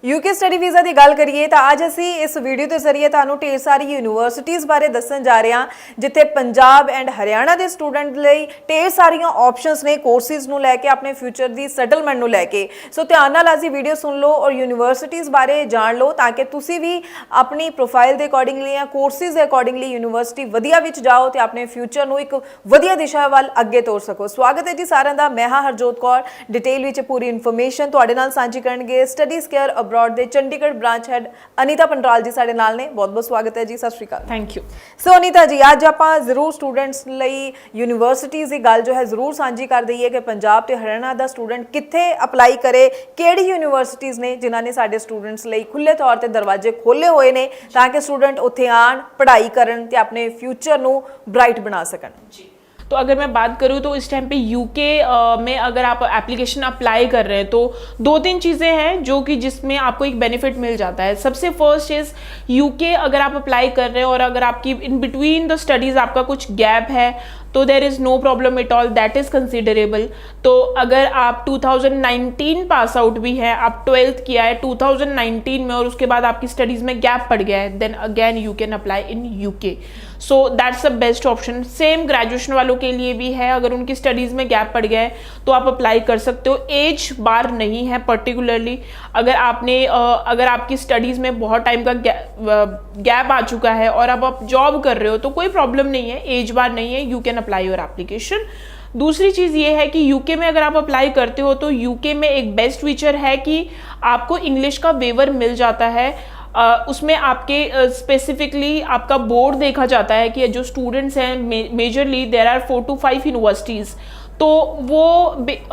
UK study visa की गल करिए तो अज असी इस वीडियो के जरिए तुहानू ढेर सारी यूनीवर्सिटीज़ बारे दसन जा रहे हैं जिथे पंजाब एंड हरियाणा के स्टूडेंट लई ढेर सारिया ऑप्शनस ने कोर्सिज नूं लैके अपने फ्यूचर की सैटलमेंट नूं लैके। सो ध्यान नाल अज वीडियो सुन लो और यूनीवर्सिटीज़ बारे जान लो ताकि तुसी भी अपनी प्रोफाइल के अकॉर्डिंगली या कोर्सिज के अकॉर्डिंगली यूनीवर्सिटी वधिया विच जाओ तो अपने फ्यूचर नूं एक वधिया दिशा वाल अगे तोर सको। स्वागत है जी सारिਆਂ ਦਾ। मैं हाँ हरजोत कौर डिटेल विच पूरी इन्फॉर्मेशन तुहाडे नाल सांझी करनगे स्टडीज़ केयर अब्रॉड दे चंडीगढ़ ब्रांच हैड अनीता पंडराल जी साडे नाल ने। बहुत बहुत स्वागत है जी। सत श्री अकाल। Thank you. So Anita ji अज आपां जरूर स्टूडेंट्स लई यूनीवर्सिटीज़ की गल जो है जरूर सांझी कर दईए कि पंजाब ते हरियाणा दा स्टूडेंट कित्थे अपलाई करे, किहड़ी यूनीवर्सिटीज़ ने जिन्हां ने साडे स्टूडेंट्स लई खुले तौर ते दरवाजे खोले हुए ने ताकि स्टूडेंट उत्थे आण पढ़ाई करन ते अपने फ्यूचर नूं ब्राइट बना सकन। तो अगर मैं बात करूँ तो इस टाइम पे यूके में अगर आप एप्लीकेशन अप्लाई कर रहे हैं तो दो तीन चीज़ें हैं जो कि जिसमें आपको एक बेनिफिट मिल जाता है। सबसे फर्स्ट इज़ यूके अगर आप अप्लाई कर रहे हैं और अगर आपकी इन बिटवीन द स्टडीज़ आपका कुछ गैप है तो there is no problem at all, that is considerable. तो अगर आप 2019 पास आउट भी हैं, आप 12th किया है 2019 में और उसके बाद आपकी स्टडीज़ में गैप पड़ गया है, then again you can apply in UK. So that's the best option. Same graduation वालों के लिए भी है, अगर उनकी स्टडीज़ में गैप पड़ गया है तो आप अप्लाई कर सकते हो। एज बार नहीं है पर्टिकुलरली। अगर आपकी स्टडीज़ में बहुत टाइम का गैप आ चुका है और अब आप जॉब कर रहे हो तो कोई प्रॉब्लम नहीं है, एज बार नहीं है, you can apply your application. दूसरी चीज़ ये है कि यूके में अगर आप अप्लाई करते हो तो यूके में एक बेस्ट फीचर है कि आपको इंग्लिश का वेवर मिल जाता है। उसमें आपके स्पेसिफिकली आपका बोर्ड देखा जाता है कि जो स्टूडेंट्स हैं majorly there are 4 to 5 universities, तो वो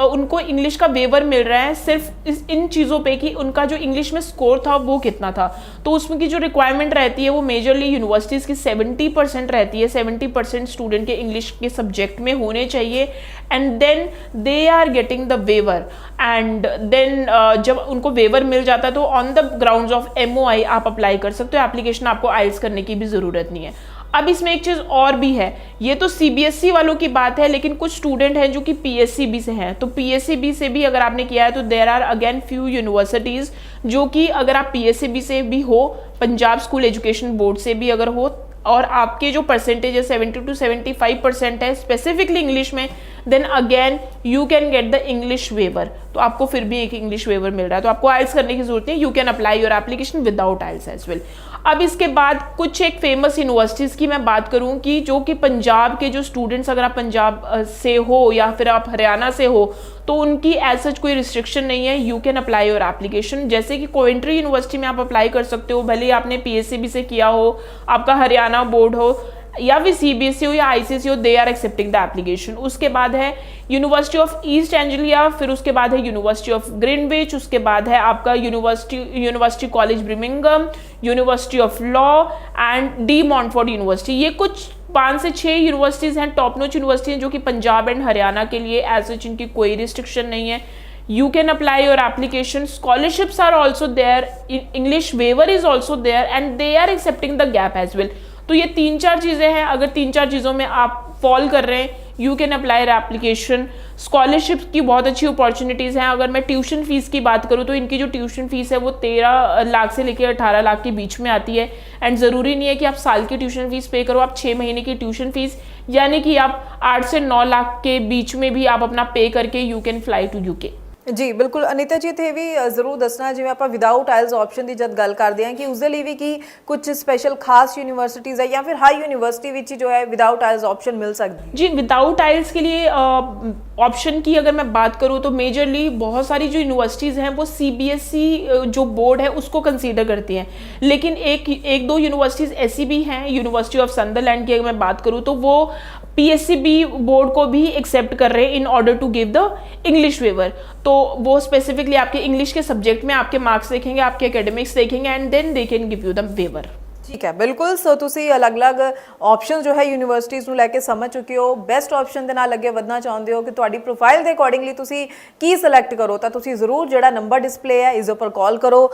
उनको इंग्लिश का वेवर मिल रहा है सिर्फ इन चीज़ों पे कि उनका जो इंग्लिश में स्कोर था वो कितना था। तो उसमें की जो रिक्वायरमेंट रहती है वो मेजरली यूनिवर्सिटीज़ की 70% रहती है। 70% स्टूडेंट के इंग्लिश के सब्जेक्ट में होने चाहिए and then they are getting the waiver. And then जब उनको वेवर मिल जाता है तो on the grounds of MOI आप अप्लाई कर सकते हो। एप्लीकेशन आपको आइल्स करने की भी ज़रूरत नहीं है। अब इसमें एक चीज़ और भी है, ये तो CBSE वालों की बात है, लेकिन कुछ स्टूडेंट हैं जो कि PSCB से हैं। तो PSCB से भी अगर आपने किया है तो there are again few universities जो कि अगर आप PSCB से भी हो, पंजाब स्कूल एजुकेशन बोर्ड से भी अगर हो और आपके जो परसेंटेज है 70 to 75% है स्पेसिफिकली इंग्लिश में, then again you can get the English waiver. तो आपको फिर भी एक इंग्लिश वेवर मिल रहा है, तो आपको आइल्स करने की जरूरत नहीं, you can apply your application without IELTS as well. अब इसके बाद कुछ एक फेमस यूनिवर्सिटीज़ की मैं बात करूं कि जो कि पंजाब के जो स्टूडेंट्स, अगर आप पंजाब से हो या फिर आप हरियाणा से हो तो उनकी एज सच कोई रिस्ट्रिक्शन नहीं है, you can apply your application. जैसे कि कोवेंट्री यूनिवर्सिटी में आप अप्लाई कर सकते हो, भले ही आपने PSCB से किया हो, आपका हरियाणा बोर्ड हो या फिर CBSE हो या ICSE हो, they are accepting the application. उसके बाद है यूनिवर्सिटी ऑफ ईस्ट एंजलिया, फिर उसके बाद है यूनिवर्सिटी ऑफ ग्रीनविच, उसके बाद है आपका university college Birmingham, university of law and D Montford university. ये कुछ 5 से 6 यूनिवर्सिटीज़ हैं, टॉप नॉच यूनिवर्सिटी हैं जो कि पंजाब एंड हरियाणा के लिए एज सच इनकी कोई रिस्ट्रिक्शन नहीं है। You can apply your application. Scholarships are also there. English waiver is also there and they are accepting the gap as well. तो ये 3-4 चीज़ें हैं, अगर 3-4 चीज़ों में आप फॉल कर रहे हैं you can apply application. Scholarship की बहुत अच्छी अपॉर्चुनिटीज़ हैं। अगर मैं ट्यूशन फीस की बात करूँ तो इनकी जो ट्यूशन फीस है वो 13 लाख से लेकर 18 लाख के बीच में आती है। एंड ज़रूरी नहीं है कि आप साल की ट्यूशन फीस पे करो, आप 6 महीने की ट्यूशन फीस यानी कि आप 8 से 9 लाख के बीच में भी आप अपना पे करके you can fly to UK. जी बिल्कुल अनीता जी, इत्थे भी जरूर दसना जिवें आपां विदाउट आइल्स ऑप्शन की जब गल करते हैं कि उसके लिए भी कि कुछ स्पेशल खास यूनिवर्सिटीज़ है या फिर हाई यूनिवर्सिटी विच जो है विदाउट आइल्स ऑप्शन मिल सकती है? जी, विदाउट आइल्स के लिए ऑप्शन की अगर मैं बात करूँ तो मेजरली बहुत सारी जो यूनिवर्सिटीज़ हैं वो CBSE जो बोर्ड है उसको कंसीडर करती हैं, लेकिन एक दो यूनिवर्सिटीज़ ऐसी भी हैं, यूनिवर्सिटी ऑफ संदरलैंड की अगर मैं बात करूँ तो वो PSCB बोर्ड को भी एक्सेप्ट कर रहे हैं in order to give the English waiver. तो वो स्पेसिफिकली आपके इंग्लिश के सब्जेक्ट में आपके मार्क्स देखेंगे, आपके एकेडमिक्स देखेंगे and then they can give you the waiver. ठीक है, बिल्कुल। सो तुसी अलग अलग ऑप्शन जो है यूनिवर्सिटीज़ नूं लैके समझ चुके हो, बेस्ट ऑप्शन दे नाल अगे वधना चाहुंदे हो कि तुहाडी प्रोफाइल दे अकॉर्डिंगली तुसी की सिलेक्ट करो तो तुसी जरूर जिहड़ा नंबर डिस्प्ले है इस उपर कॉल करो।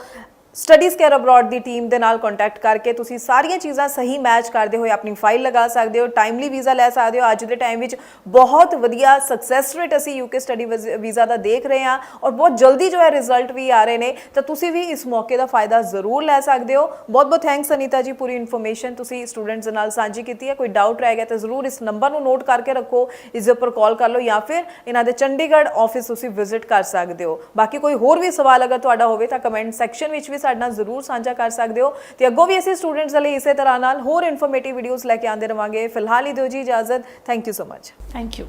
ਸਟੱਡੀਜ਼ ਕੇਅਰ ਅਬਰੋਡ ਦੀ ਟੀਮ ਦੇ ਨਾਲ ਕੰਟੈਕਟ ਕਰਕੇ ਤੁਸੀਂ ਸਾਰੀਆਂ ਚੀਜ਼ਾਂ ਸਹੀ ਮੈਚ ਕਰਦੇ ਹੋਏ ਆਪਣੀ ਫਾਈਲ ਲਗਾ ਸਕਦੇ ਹੋ, ਟਾਈਮਲੀ ਵੀਜ਼ਾ ਲੈ ਸਕਦੇ ਹੋ। ਅੱਜ ਦੇ ਟਾਈਮ ਵਿੱਚ ਬਹੁਤ ਵਧੀਆ ਸਕਸੈਸ ਰੇਟ ਅਸੀਂ ਯੂਕੇ ਸਟੱਡੀ ਵੀਜ਼ਾ ਦਾ ਦੇਖ ਰਹੇ ਹਾਂ ਔਰ ਬਹੁਤ ਜਲਦੀ ਜੋ ਹੈ ਰਿਜ਼ਲਟ ਵੀ ਆ ਰਹੇ ਨੇ, ਤਾਂ ਤੁਸੀਂ ਵੀ ਇਸ ਮੌਕੇ ਦਾ ਫਾਇਦਾ ਜ਼ਰੂਰ ਲੈ ਸਕਦੇ ਹੋ। ਬਹੁਤ ਬਹੁਤ ਥੈਂਕਸ ਅਨੀਤਾ ਜੀ, ਪੂਰੀ ਇਨਫੋਰਮੇਸ਼ਨ ਤੁਸੀਂ ਸਟੂਡੈਂਟਸ ਦੇ ਨਾਲ ਸਾਂਝੀ ਕੀਤੀ ਹੈ। ਕੋਈ ਡਾਊਟ ਰਹਿ ਗਿਆ ਤਾਂ ਜ਼ਰੂਰ ਇਸ ਨੰਬਰ ਨੂੰ ਨੋਟ ਕਰਕੇ ਰੱਖੋ, ਇਸ ਦੇ ਉੱਪਰ ਕਾਲ ਕਰ ਲਓ ਜਾਂ ਫਿਰ ਇਹਨਾਂ ਦੇ ਚੰਡੀਗੜ੍ਹ ਆਫਿਸ ਤੁਸੀਂ ਵਿਜ਼ਿਟ ਕਰ ਸਕਦੇ ਹੋ। ਬਾਕੀ ਕੋਈ ਹੋਰ ਵੀ ਸਵਾਲ ਅਗਰ ਤੁਹਾਡਾ ਹੋਵੇ ਤਾਂ ਕਮੈਂਟ ਸੈਕਸ਼ਨ ਵਿੱਚ ਵੀ ਸਾਡੇ ਨਾਲ ਜ਼ਰੂਰ ਸਾਂਝਾ ਕਰ ਸਕਦੇ ਹੋ ਤੇ ਅੱਗੋਂ ਵੀ ਅਸੀਂ ਸਟੂਡੈਂਟਸ ਲਈ ਇਸੇ ਤਰ੍ਹਾਂ ਨਾਲ ਹੋਰ ਇਨਫੋਰਮੇਟਿਵ ਵੀਡੀਓਜ਼ ਲੈ ਕੇ ਆਉਂਦੇ ਰਵਾਂਗੇ। ਫਿਲਹਾਲ ਹੀ ਦਿਓ ਜੀ ਇਜਾਜ਼ਤ। Thank you so much. Thank you.